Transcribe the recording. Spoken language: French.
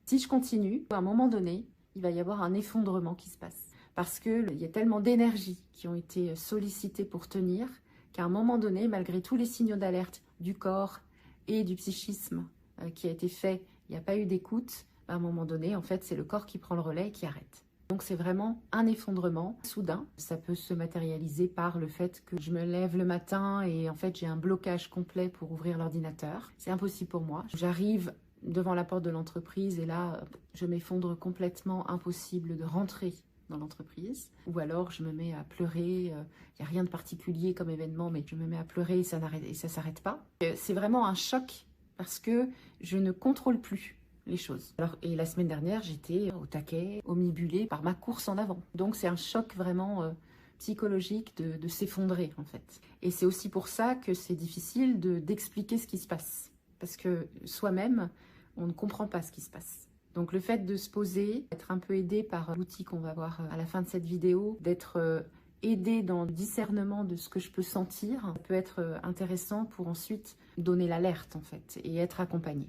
Si je continue, à un moment donné, il va y avoir un effondrement qui se passe. Parce qu'il y a tellement d'énergie qui ont été sollicitées pour tenir, qu'à un moment donné, malgré tous les signaux d'alerte du corps et du psychisme qui a été fait, il n'y a pas eu d'écoute, à un moment donné, en fait, c'est le corps qui prend le relais et qui arrête. Donc c'est vraiment un effondrement soudain. Ça peut se matérialiser par le fait que je me lève le matin et en fait j'ai un blocage complet pour ouvrir l'ordinateur. C'est impossible pour moi. J'arrive devant la porte de l'entreprise et là je m'effondre complètement, impossible de rentrer dans l'entreprise. Ou alors je me mets à pleurer, il n'y a rien de particulier comme événement, mais je me mets à pleurer et ça ne s'arrête pas. C'est vraiment un choc parce que je ne contrôle plus les choses. Alors, et la semaine dernière, j'étais au taquet, omnibulée par ma course en avant. Donc c'est un choc vraiment psychologique de s'effondrer en fait. Et c'est aussi pour ça que c'est difficile d'expliquer ce qui se passe. Parce que soi-même, on ne comprend pas ce qui se passe. Donc le fait de se poser, d'être un peu aidé par l'outil qu'on va voir à la fin de cette vidéo, d'être aidé dans le discernement de ce que je peux sentir, ça peut être intéressant pour ensuite donner l'alerte en fait et être accompagné.